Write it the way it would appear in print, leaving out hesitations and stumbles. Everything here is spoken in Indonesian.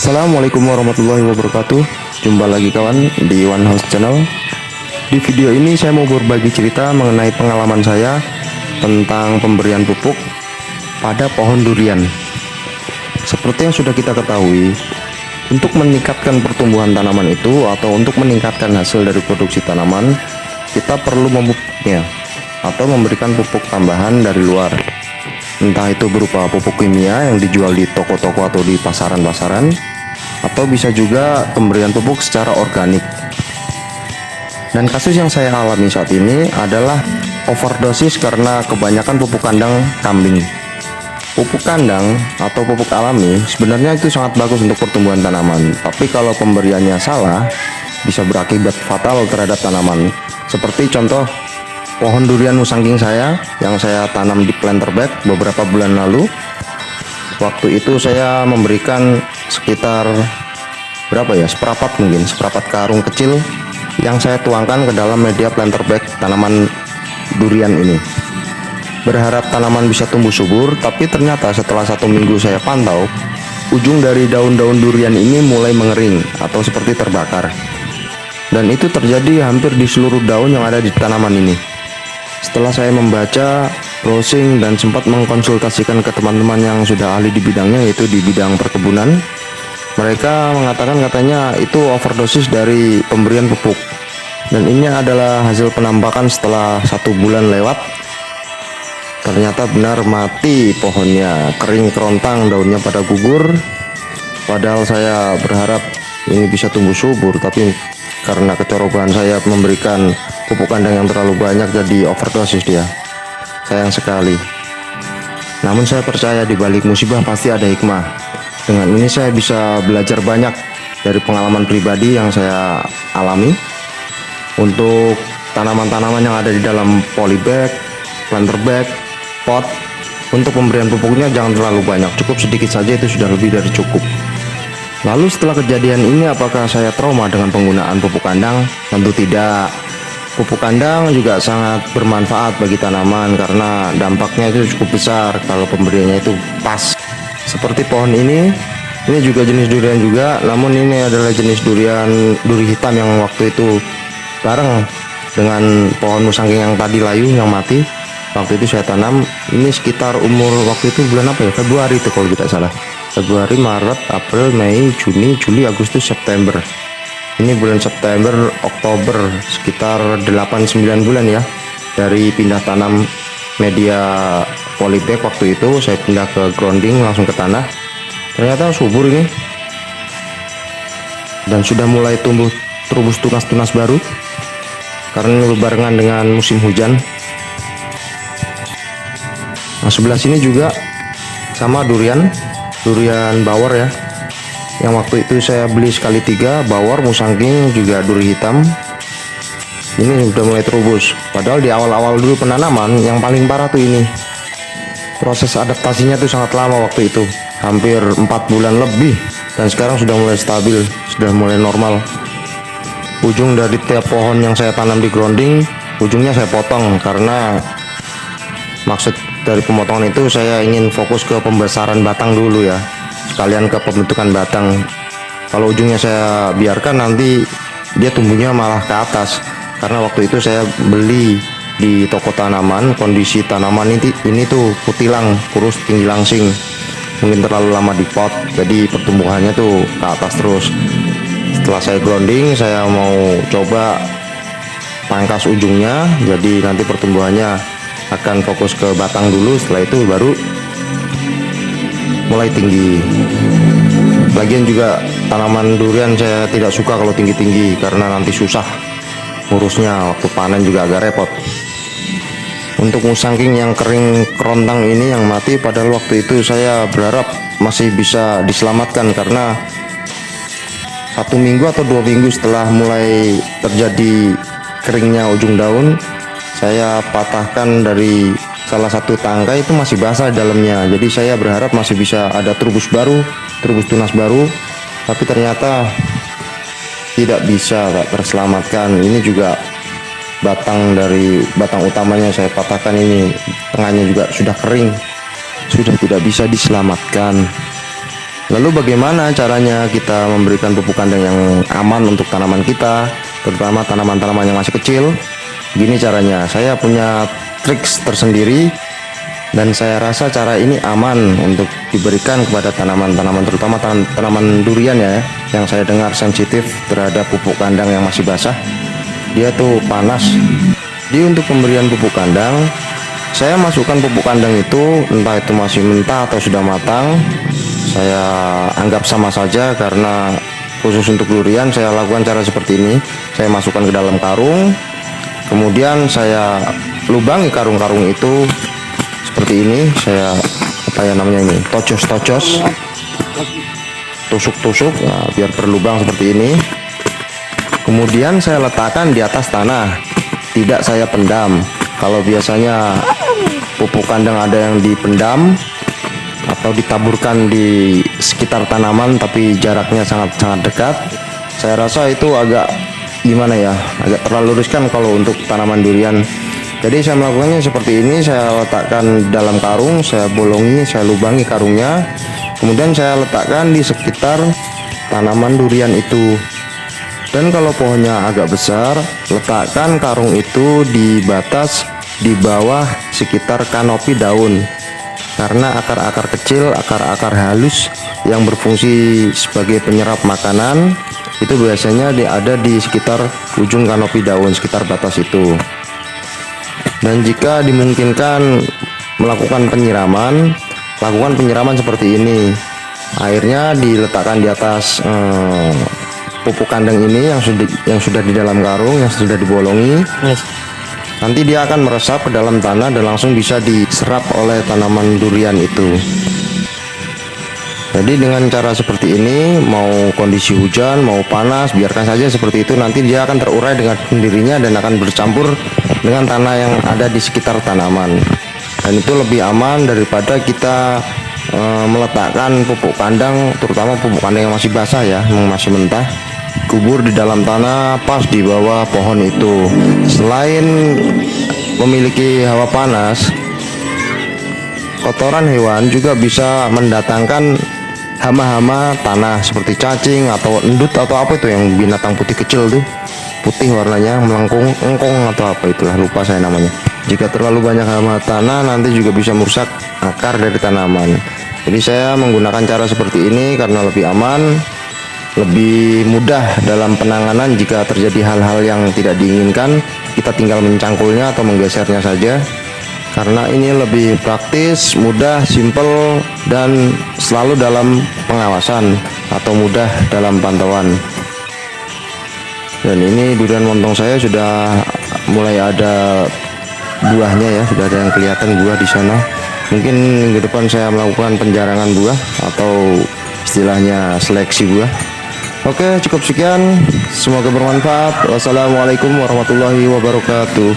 Assalamualaikum warahmatullahi wabarakatuh. Jumpa lagi kawan di One House Channel. Di video ini saya mau berbagi cerita mengenai pengalaman saya tentang pemberian pupuk pada pohon durian. Seperti yang sudah kita ketahui, untuk meningkatkan pertumbuhan tanaman itu atau untuk meningkatkan hasil dari produksi tanaman, kita perlu memupuknya atau memberikan pupuk tambahan dari luar. Entah itu berupa pupuk kimia yang dijual di toko-toko atau di pasaran-pasaran, atau bisa juga pemberian pupuk secara organik. Dan kasus yang saya alami saat ini adalah overdosis karena kebanyakan pupuk kandang kambing. Pupuk kandang atau pupuk alami sebenarnya itu sangat bagus untuk pertumbuhan tanaman, tapi kalau pemberiannya salah bisa berakibat fatal terhadap tanaman. Seperti contoh pohon durian musangking saya yang saya tanam di planter bag beberapa bulan lalu. Waktu itu saya memberikan sekitar seprapat karung kecil yang saya tuangkan ke dalam media planter bag tanaman durian ini, berharap tanaman bisa tumbuh subur. Tapi ternyata setelah 1 minggu saya pantau, ujung dari daun-daun durian ini mulai mengering atau seperti terbakar, dan itu terjadi hampir di seluruh daun yang ada di tanaman ini. Setelah saya membaca, browsing, dan sempat mengkonsultasikan ke teman-teman yang sudah ahli di bidangnya, yaitu di bidang perkebunan, mereka mengatakan katanya itu overdosis dari pemberian pupuk. Dan ini adalah hasil penampakan setelah 1 bulan lewat. Ternyata benar mati pohonnya, kering kerontang, daunnya pada gugur. Padahal saya berharap ini bisa tumbuh subur, tapi karena kecerobohan saya memberikan pupuk kandang yang terlalu banyak, jadi overdosis dia. Sayang sekali. Namun saya percaya di balik musibah pasti ada hikmah. Dengan ini saya bisa belajar banyak dari pengalaman pribadi yang saya alami. Untuk tanaman-tanaman yang ada di dalam polybag, planter bag, pot, untuk pemberian pupuknya jangan terlalu banyak, cukup sedikit saja, itu sudah lebih dari cukup. Lalu setelah kejadian ini, apakah saya trauma dengan penggunaan pupuk kandang? Tentu tidak. Pupuk kandang juga sangat bermanfaat bagi tanaman karena dampaknya itu cukup besar kalau pemberiannya itu pas. Seperti pohon ini juga jenis durian juga, namun ini adalah jenis duri hitam yang waktu itu bareng dengan pohon musangking yang tadi layu yang mati. Waktu itu saya tanam, ini sekitar umur waktu itu bulan apa ya? Februari itu kalau tidak salah. Februari, Maret, April, Mei, Juni, Juli, Agustus, September. Ini bulan September, Oktober, sekitar 8-9 bulan ya. Dari pindah tanam media polybag waktu itu, saya pindah ke grounding langsung ke tanah. Ternyata subur ini. Dan sudah mulai tumbuh terubus tunas-tunas baru. Karena ini berbarengan dengan musim hujan. Nah, sebelah sini juga sama durian bawor ya, yang waktu itu saya beli sekali 3, bawor, musangking, juga duri hitam. Ini sudah mulai terubus. Padahal di awal-awal dulu penanaman yang paling parah tuh ini. Proses adaptasinya tuh sangat lama waktu itu, hampir 4 bulan lebih. Dan sekarang sudah mulai stabil, sudah mulai normal. Ujung dari tiap pohon yang saya tanam di grounding, ujungnya saya potong karena maksud dari pemotongan itu saya ingin fokus ke pembesaran batang dulu ya, sekalian ke pembentukan batang. Kalau ujungnya saya biarkan, nanti dia tumbuhnya malah ke atas. Karena waktu itu saya beli di toko tanaman, kondisi tanaman ini tuh kutilang, kurus, tinggi langsing, mungkin terlalu lama di pot, jadi pertumbuhannya tuh ke atas terus. Setelah saya grounding, saya mau coba pangkas ujungnya, jadi nanti pertumbuhannya akan fokus ke batang dulu, setelah itu baru mulai tinggi. Lagian juga tanaman durian saya tidak suka kalau tinggi-tinggi karena nanti susah ngurusnya, waktu panen juga agak repot. Untuk musangking yang kering kerontang ini yang mati, padahal waktu itu saya berharap masih bisa diselamatkan karena 1 minggu atau 2 minggu setelah mulai terjadi keringnya ujung daun, saya patahkan dari salah satu tangkai, itu masih basah di dalamnya. Jadi saya berharap masih bisa ada terubus tunas baru, tapi ternyata tidak bisa, tak terselamatkan. Ini juga batang utamanya saya patahkan, ini tengahnya juga sudah kering, sudah tidak bisa diselamatkan. Lalu bagaimana caranya kita memberikan pupuk kandang yang aman untuk tanaman kita, terutama tanaman-tanaman yang masih kecil? Gini caranya, saya punya trik tersendiri dan saya rasa cara ini aman untuk diberikan kepada tanaman-tanaman, terutama tanaman durian ya, yang saya dengar sensitif terhadap pupuk kandang yang masih basah. Dia tuh panas. Jadi untuk pemberian pupuk kandang, saya masukkan pupuk kandang itu entah itu masih mentah atau sudah matang. Saya anggap sama saja karena khusus untuk durian saya lakukan cara seperti ini. Saya masukkan ke dalam karung, kemudian saya lubangi karung-karung itu seperti ini. Saya namanya ini, tocos, tusuk-tusuk, nah, biar berlubang seperti ini. Kemudian saya letakkan di atas tanah, tidak saya pendam. Kalau biasanya pupuk kandang ada yang dipendam atau ditaburkan di sekitar tanaman tapi jaraknya sangat dekat, saya rasa itu agak gimana ya, agak terlalu riskan kalau untuk tanaman durian. Jadi saya melakukannya seperti ini, saya letakkan dalam karung, saya bolongi, saya lubangi karungnya, kemudian saya letakkan di sekitar tanaman durian itu. Dan kalau pohonnya agak besar, letakkan karung itu di batas di bawah sekitar kanopi daun, karena akar-akar kecil, akar-akar halus yang berfungsi sebagai penyerap makanan itu biasanya ada di sekitar ujung kanopi daun, sekitar batas itu. Dan jika dimungkinkan melakukan penyiraman, lakukan penyiraman seperti ini. Airnya diletakkan di atas pupuk kandang ini yang sudah di dalam karung, yang sudah dibolongi. Nanti dia akan meresap ke dalam tanah dan langsung bisa diserap oleh tanaman durian itu. Jadi dengan cara seperti ini, mau kondisi hujan, mau panas, biarkan saja seperti itu. Nanti dia akan terurai dengan sendirinya dan akan bercampur dengan tanah yang ada di sekitar tanaman. Dan itu lebih aman daripada kita meletakkan pupuk kandang, terutama pupuk kandang yang masih basah ya, yang masih mentah, kubur di dalam tanah pas di bawah pohon itu. Selain memiliki hawa panas, kotoran hewan juga bisa mendatangkan hama-hama tanah seperti cacing atau endut atau apa itu yang binatang putih kecil tuh, putih warnanya, melengkung, engkong atau apa itulah, lupa saya namanya. Jika terlalu banyak hama tanah nanti juga bisa merusak akar dari tanaman. Jadi saya menggunakan cara seperti ini karena lebih aman, lebih mudah dalam penanganan. Jika terjadi hal-hal yang tidak diinginkan, kita tinggal mencangkulnya atau menggesernya saja, karena ini lebih praktis, mudah, simple, dan selalu dalam pengawasan atau mudah dalam pantauan. Dan ini durian montong saya sudah mulai ada buahnya ya, sudah ada yang kelihatan buah di sana. Mungkin minggu depan saya melakukan penjarangan buah atau istilahnya seleksi buah. Oke, cukup sekian. Semoga bermanfaat. Wassalamualaikum warahmatullahi wabarakatuh.